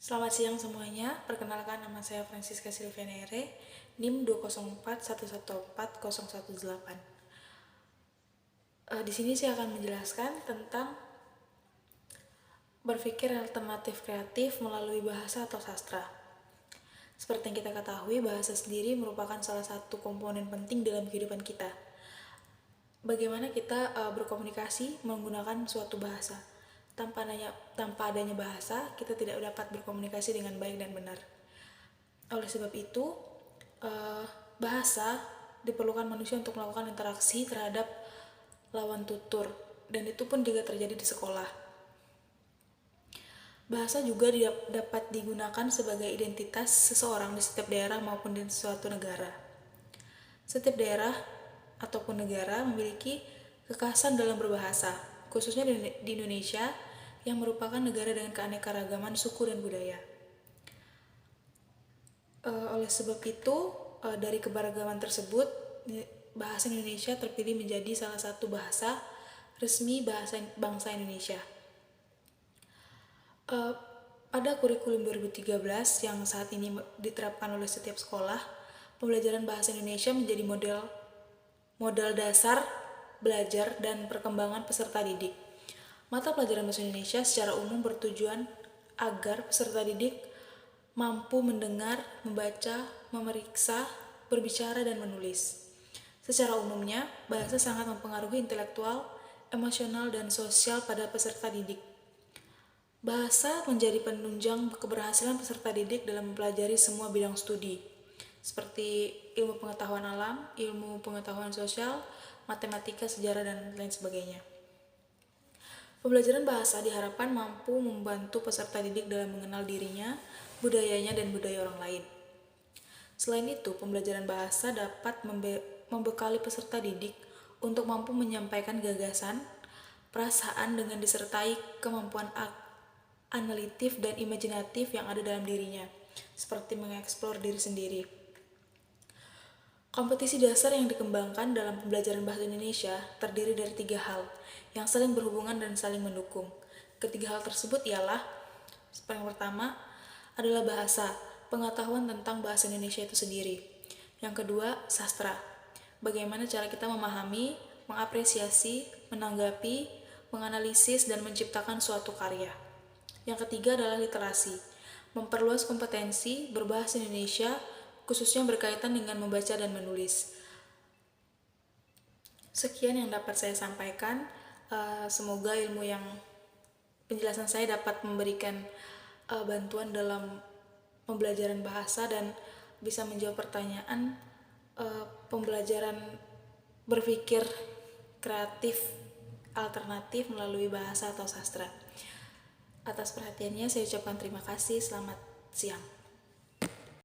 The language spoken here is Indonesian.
Selamat siang semuanya, perkenalkan nama saya Francisca Silvianere, NIM 204114018. Di sini saya akan menjelaskan tentang berpikir alternatif kreatif melalui bahasa atau sastra. Seperti yang kita ketahui, bahasa sendiri merupakan salah satu komponen penting dalam kehidupan kita. Bagaimana kita berkomunikasi menggunakan suatu bahasa. Tanpa adanya bahasa, kita tidak dapat berkomunikasi dengan baik dan benar. Oleh sebab itu, bahasa diperlukan manusia untuk melakukan interaksi terhadap lawan tutur, dan itu pun juga terjadi di sekolah. Bahasa juga dapat digunakan sebagai identitas seseorang di setiap daerah maupun di suatu negara. Setiap daerah ataupun negara memiliki kekhasan dalam berbahasa, khususnya di Indonesia yang merupakan negara dengan keanekaragaman suku dan budaya. Oleh sebab itu, dari keberagaman tersebut, bahasa Indonesia terpilih menjadi salah satu bahasa resmi bangsa Indonesia. Pada kurikulum 2013 yang saat ini diterapkan oleh setiap sekolah, pembelajaran bahasa Indonesia menjadi modal dasar belajar dan perkembangan peserta didik. Mata pelajaran bahasa Indonesia secara umum bertujuan agar peserta didik mampu mendengar, membaca, memeriksa, berbicara, dan menulis. Secara umumnya, bahasa sangat mempengaruhi intelektual, emosional, dan sosial pada peserta didik. Bahasa menjadi penunjang keberhasilan peserta didik dalam mempelajari semua bidang studi, seperti ilmu pengetahuan alam, ilmu pengetahuan sosial, matematika, sejarah, dan lain sebagainya. Pembelajaran bahasa diharapkan mampu membantu peserta didik dalam mengenal dirinya, budayanya, dan budaya orang lain. Selain itu, pembelajaran bahasa dapat membekali peserta didik untuk mampu menyampaikan gagasan, perasaan dengan disertai kemampuan analitif dan imajinatif yang ada dalam dirinya, seperti mengeksplor diri sendiri. Kompetisi dasar yang dikembangkan dalam pembelajaran bahasa Indonesia terdiri dari 3 hal yang saling berhubungan dan saling mendukung. Ketiga hal tersebut ialah, yang pertama adalah bahasa, pengetahuan tentang bahasa Indonesia itu sendiri. Yang kedua, sastra, bagaimana cara kita memahami, mengapresiasi, menanggapi, menganalisis, dan menciptakan suatu karya. Yang ketiga adalah literasi, memperluas kompetensi berbahasa Indonesia, khususnya berkaitan dengan membaca dan menulis. Sekian yang dapat saya sampaikan. Semoga penjelasan saya dapat memberikan bantuan dalam pembelajaran bahasa dan bisa menjawab pertanyaan pembelajaran berpikir kreatif alternatif melalui bahasa atau sastra. Atas perhatiannya saya ucapkan terima kasih. Selamat siang.